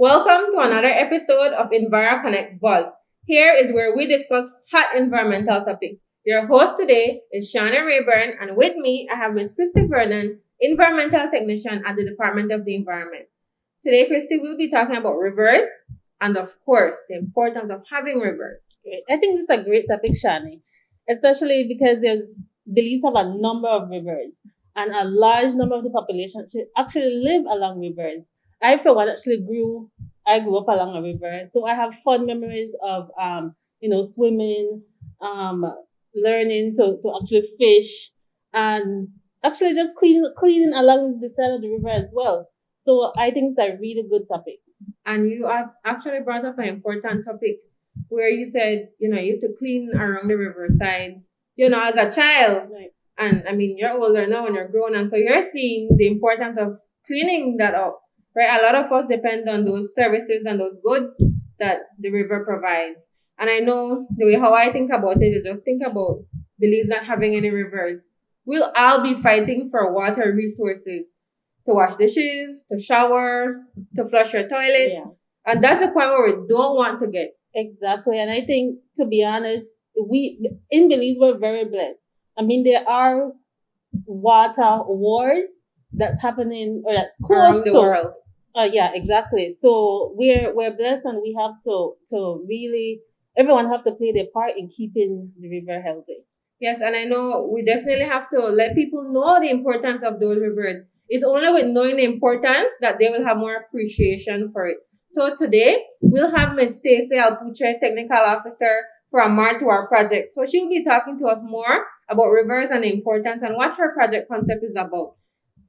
Welcome to another episode of EnviroConnect Buzz. Here is where we discuss hot environmental topics. Your host today is Shauna Rayburn, and with me I have Ms. Christy Vernon, Environmental Technician at the Department of the Environment. Today, Christy will be talking about rivers and, of course, the importance of having rivers. Great. I think this is a great topic, Shani, especially because Belize have a number of rivers, and a large number of the population actually live along rivers. I, for one, I grew up along a river, so I have fond memories of, swimming, learning to actually fish, and actually just cleaning along the side of the river as well. So I think it's a really good topic. And you actually brought up an important topic where you said, you used to clean around the riverside, as a child. Right. And I mean, you're older now and you're grown, and so you're seeing the importance of cleaning that up. Right, a lot of us depend on those services and those goods that the river provides. And I know the way how I think about it is just think about Belize not having any rivers. We'll all be fighting for water resources to wash dishes, to shower, to flush your toilet. Yeah. And that's the point where we don't want to get. Exactly. And I think, to be honest, in Belize, we're very blessed. I mean, there are water wars that's happening, or that's close Around the world. Yeah, exactly. So we're blessed, and we have to really, everyone have to play their part in keeping the river healthy. Yes, and I know we definitely have to let people know the importance of those rivers. It's only with knowing the importance that they will have more appreciation for it. So today, we'll have Ms. Stacey Alpuche, Technical Officer for MAR2R Project. So she'll be talking to us more about rivers and the importance and what her project concept is about.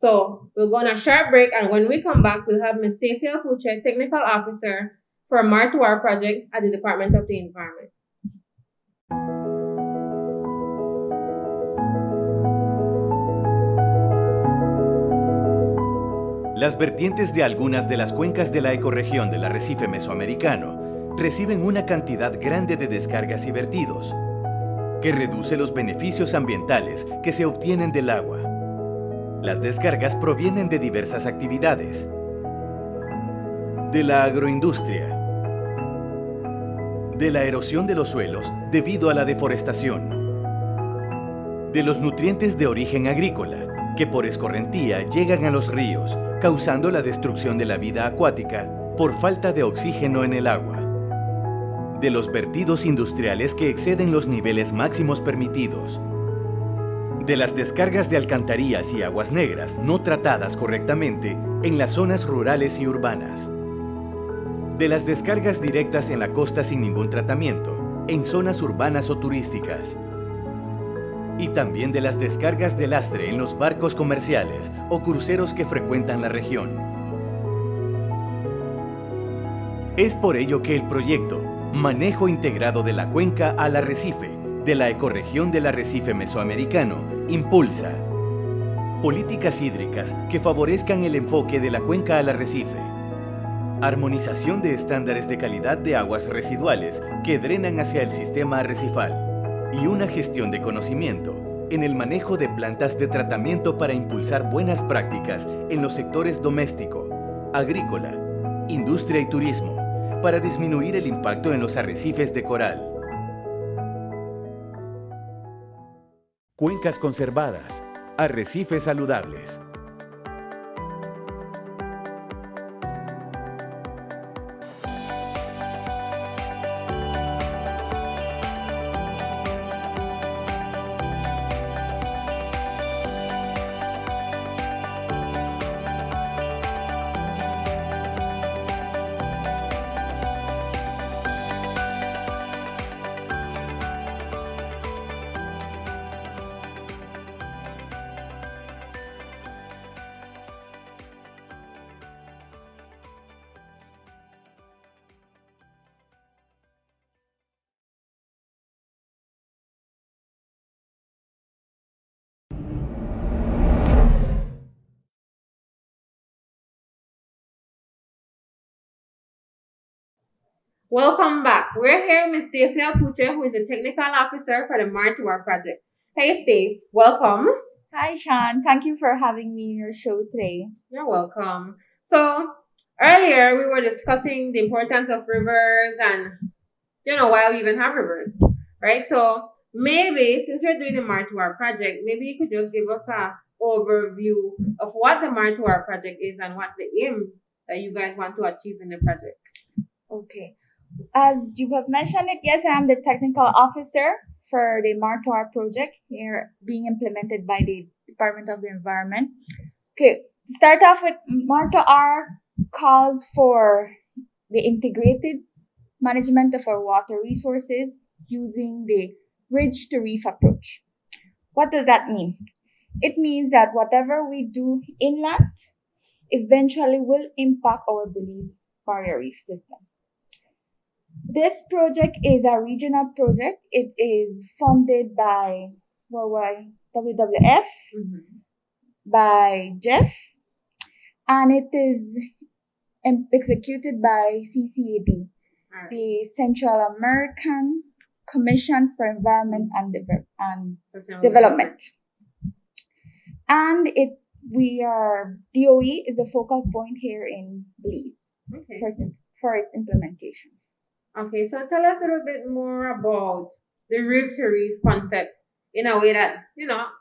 So we'll go on a short break, and when we come back, we'll have Ms. Stacey Alpuche, Technical Officer for MAR2R Project at the Department of the Environment. Las vertientes de algunas de las cuencas de la ecorregión del arrecife mesoamericano reciben una cantidad grande de descargas y vertidos, que reduce los beneficios ambientales que se obtienen del agua. Las descargas provienen de diversas actividades: de la agroindustria, de la erosión de los suelos debido a la deforestación, de los nutrientes de origen agrícola, que por escorrentía llegan a los ríos, causando la destrucción de la vida acuática por falta de oxígeno en el agua, de los vertidos industriales que exceden los niveles máximos permitidos, de las descargas de alcantarillas y aguas negras no tratadas correctamente en las zonas rurales y urbanas, de las descargas directas en la costa sin ningún tratamiento, en zonas urbanas o turísticas, y también de las descargas de lastre en los barcos comerciales o cruceros que frecuentan la región. Es por ello que el proyecto Manejo Integrado de la Cuenca al Arrecife de la ecorregión del arrecife mesoamericano impulsa políticas hídricas que favorezcan el enfoque de la cuenca al arrecife, armonización de estándares de calidad de aguas residuales que drenan hacia el sistema arrecifal, y una gestión de conocimiento en el manejo de plantas de tratamiento para impulsar buenas prácticas en los sectores doméstico, agrícola, industria y turismo, para disminuir el impacto en los arrecifes de coral. Cuencas conservadas, arrecifes saludables. Welcome back. We're here with Ms. Stacey Alpuche, who is the Technical Officer for the MAR2R Project. Hey, Stace. Welcome. Hi, Sean. Thank you for having me in your show today. You're welcome. So, earlier we were discussing the importance of rivers and, why we even have rivers, right? So maybe since you're doing the MAR2R project, maybe you could just give us a overview of what the MAR2R project is and what's the aim that you guys want to achieve in the project. Okay. As you have mentioned it, yes, I am the technical officer for the MAR2R project here being implemented by the Department of the Environment. Okay, to start off with, MAR2R calls for the integrated management of our water resources using the ridge to reef approach. What does that mean? It means that whatever we do inland eventually will impact our Belize barrier reef system. This project is a regional project. It is funded by worldwide WWF, by Jeff, and it is executed by CCAD, the Central American Commission for Environment and Development. And DOE is a focal point here in Belize for its implementation. Okay, so tell us a little bit more about the Reef to Reef concept in a way that,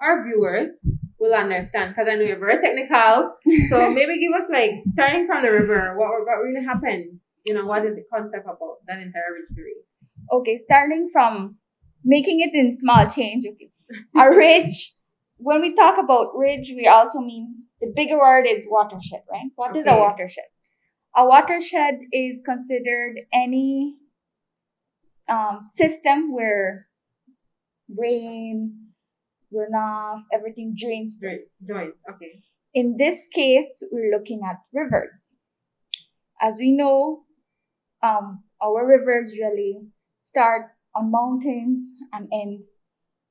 our viewers will understand, because I know you're very technical. So maybe give us, starting from the river, what really happened? What is the concept about that entire Reef to Reef? Okay, starting from making it in small change. Okay. A ridge, when we talk about ridge, we also mean the bigger word is watershed, right? What is a watershed? A watershed is considered any system where rain, runoff, everything drains. Joins, okay. In this case, we're looking at rivers. As we know, our rivers really start on mountains and end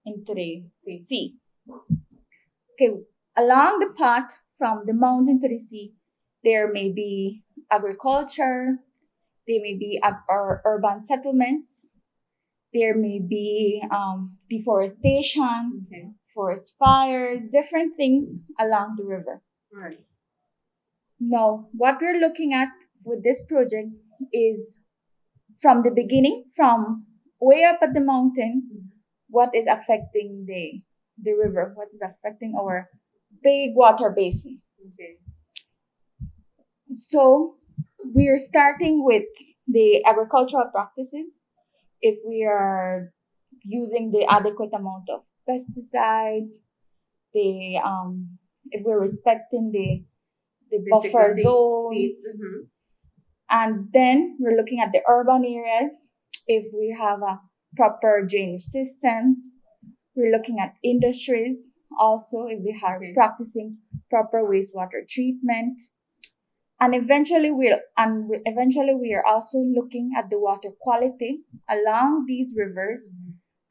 into the sea. Okay, along the path from the mountain to the sea, there may be agriculture, there may be urban settlements, there may be deforestation, forest fires, different things along the river. Right. Now, what we're looking at with this project is from the beginning, from way up at the mountain, what is affecting the river, what is affecting our big water basin. Okay. So we are starting with the agricultural practices. If we are using the adequate amount of pesticides, if we're respecting the buffer zones, and then we're looking at the urban areas. If we have a proper drainage systems, we're looking at industries. Also, if we are practicing proper wastewater treatment. And eventually we are also looking at the water quality along these rivers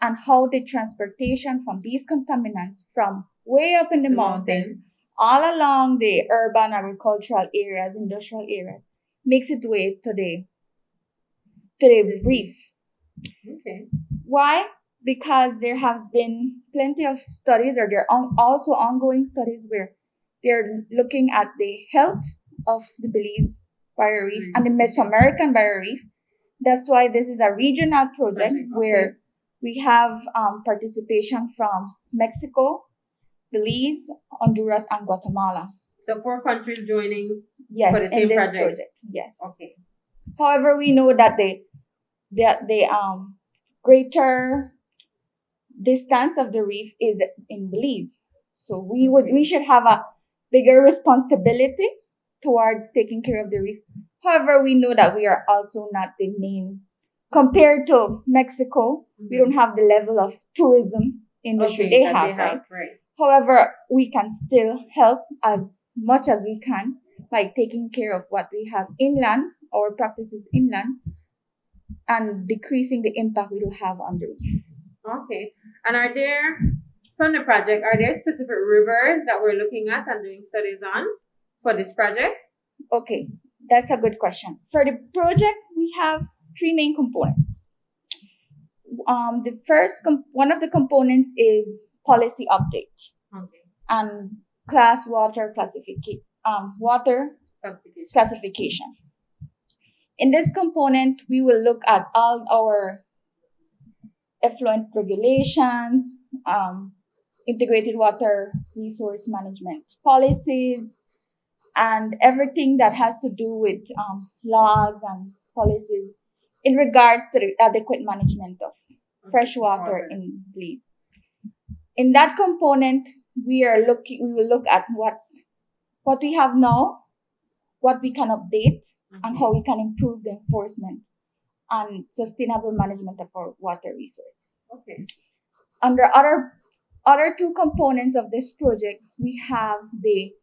and how the transportation from these contaminants from way up in the mountains all along the urban agricultural areas, industrial areas, makes its way to the reef. Okay. Why? Because there has been plenty of studies, or there are also ongoing studies where they're looking at the health of the Belize barrier reef and the Mesoamerican barrier reef. That's why this is a regional project where we have participation from Mexico, Belize, Honduras, and Guatemala. So 4 countries joining for the same project. Yes. Okay. However, we know that the greater distance of the reef is in Belize. So we should have a bigger responsibility towards taking care of the reef. However, we know that we are also not the main, compared to Mexico, we don't have the level of tourism industry they have, right? However, we can still help as much as we can by taking care of what we have inland, our practices inland, and decreasing the impact we will have on the reef. Okay. And from the project, are there specific rivers that we're looking at and doing studies on for this project? Okay, that's a good question. For the project, we have 3 main components. The first, one of the components is policy update. Okay. And water classification. In this component, we will look at all our effluent regulations, integrated water resource management policies, and everything that has to do with laws and policies in regards to the adequate management of fresh water in Belize. In that component, we will look at what we have now, what we can update, and how we can improve the enforcement and sustainable management of our water resources. Okay. Under other two components of this project, we have the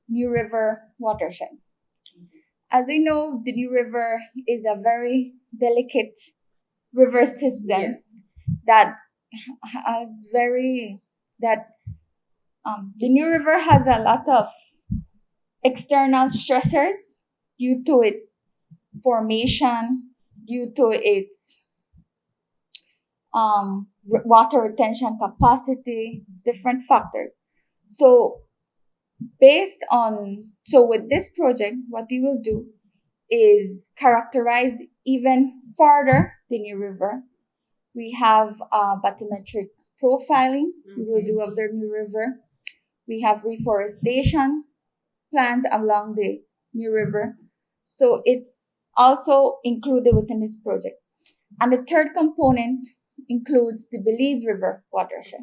New River watershed. As we know, the New River is a very delicate river system that the New River has a lot of external stressors due to its formation, due to its water retention capacity, different factors. So with this project, what we will do is characterize even further the New River. We have bathymetric profiling we will do of the New River. We have reforestation plans along the New River. So it's also included within this project. And the third component includes the Belize River watershed,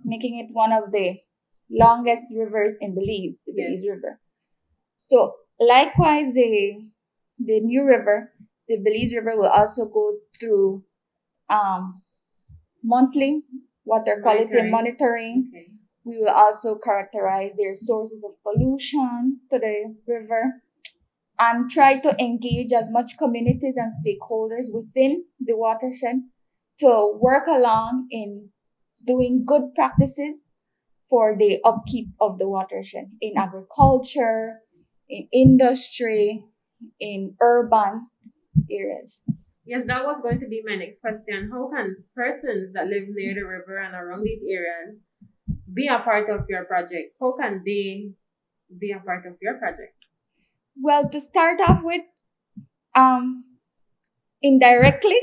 making it one of the longest rivers in Belize, the Belize River. So likewise, the New River, the Belize River will also go through monthly water quality monitoring. Okay. We will also characterize their sources of pollution to the river and try to engage as much communities and stakeholders within the watershed to work along in doing good practices for the upkeep of the watershed in agriculture, in industry, in urban areas. Yes, that was going to be my next question. How can persons that live near the river and around these areas be a part of your project? How can they be a part of your project? Well, to start off with, indirectly,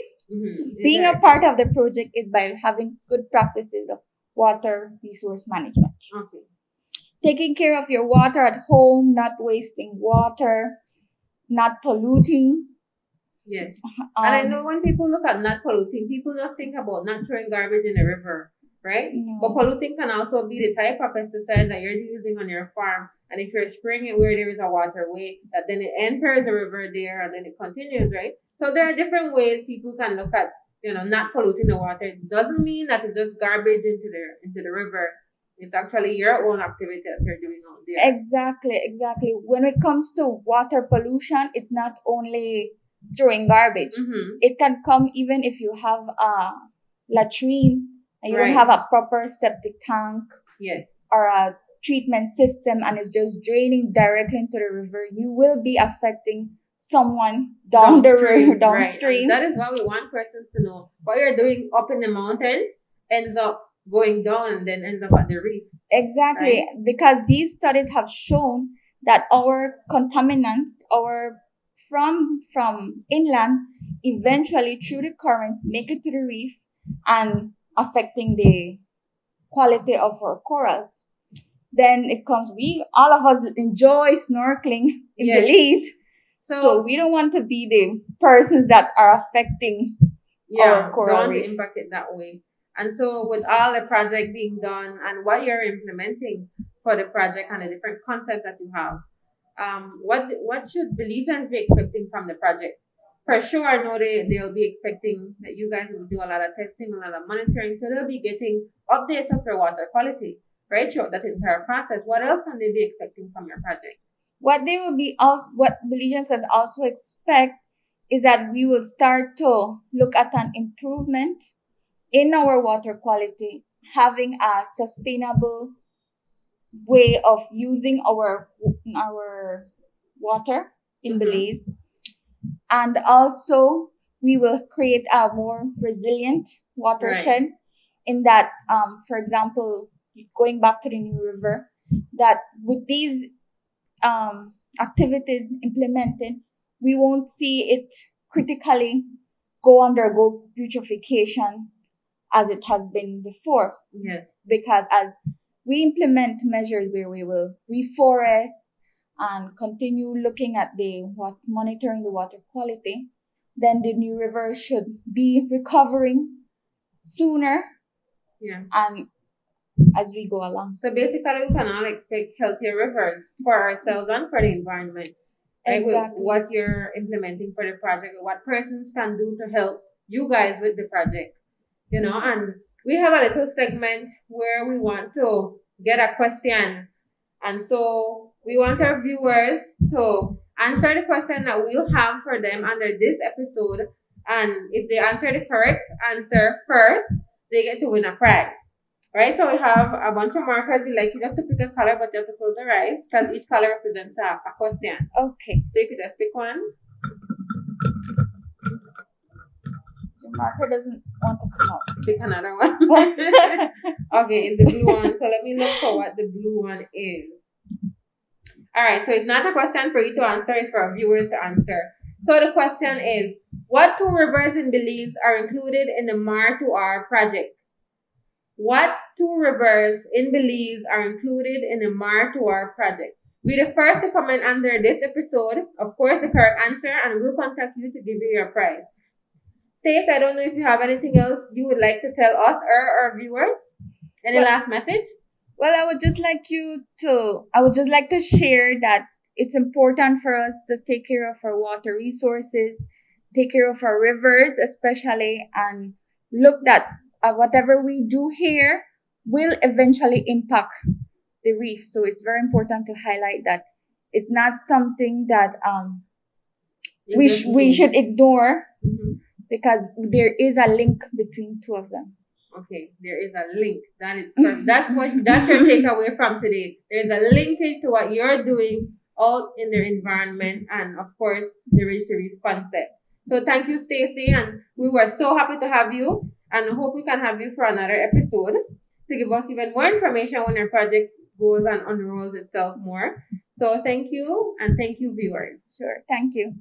being a part of the project is by having good practices of water resource management. Okay. Taking care of your water at home, not wasting water, not polluting. Yes. And I know when people look at not polluting, people just think about not throwing garbage in the river, right? No. But polluting can also be the type of pesticide that you're using on your farm. And if you're spraying it where there is a waterway, that then it enters the river there and then it continues, right? So there are different ways people can look at, not polluting the water. It doesn't mean that it's just garbage into the river. It's actually your own activity that you're doing out there. Exactly. When it comes to water pollution, it's not only throwing garbage. It can come even if you have a latrine and you don't have a proper septic tank or a treatment system and it's just draining directly into the river. You will be affecting someone downstream. Right. And that is why we want persons to know what you're doing up in the mountain ends up going down and then ends up at the reef. Exactly, right? Because these studies have shown that our contaminants, from inland, eventually through the currents make it to the reef and affecting the quality of our corals. Then it comes, all of us enjoy snorkeling in Belize. So we don't want to be the persons that are affecting our coral reef. Don't impact it that way. And so with all the project being done and what you're implementing for the project and the different concepts that you have, what should Belizeans be expecting from the project? For sure, I know they'll be expecting that you guys will do a lot of testing, a lot of monitoring, so they'll be getting updates of your water quality, right? Throughout that entire process. What else can they be expecting from your project? What Belizeans can also expect is that we will start to look at an improvement in our water quality, having a sustainable way of using our water in Belize. And also, we will create a more resilient watershed in that, for example, going back to the New River, that with these activities implemented, we won't see it critically undergo eutrophication as it has been before. Yes. Because as we implement measures where we will reforest and continue looking at monitoring the water quality, then the new rivers should be recovering sooner. Yeah. And as we go along. So basically, we can all expect healthier rivers for ourselves and for the environment. Right? Exactly. With what you're implementing for the project, what persons can do to help you guys with the project. And we have a little segment where we want to get a question. And so we want our viewers to answer the question that we'll have for them under this episode. And if they answer the correct answer first, they get to win a prize. Right? So we have a bunch of markers. We like you just to pick a color, but you have to close your eyes because each color represents a question. Okay. So you could just pick one. The marker doesn't want to come out. Pick another one. Okay, it's the blue one. So let me look for what the blue one is. Alright, so it's not a question for you to answer, it's for our viewers to answer. So the question is, what 2 rivers in Belize are included in the MAR2R project? What 2 rivers in Belize are included in the MAR2R project? Be the first to comment under this episode, of course, the correct answer, and we'll contact you to give you your prize. Stace, I don't know if you have anything else you would like to tell us or our viewers. Any last message? Well, I would just like to share that it's important for us to take care of our water resources, take care of our rivers especially, and look that whatever we do here will eventually impact the reef. So it's very important to highlight that it's not something that we should ignore, because there is a link between 2 of them. Okay, there is a link. That's your takeaway from today. There's a linkage to what you're doing out in the environment, and of course the Reef Concept. So thank you, Stacey, and we were so happy to have you, and hope we can have you for another episode to give us even more information when your project goes and unrolls itself more. So thank you, and thank you, viewers. Sure, thank you.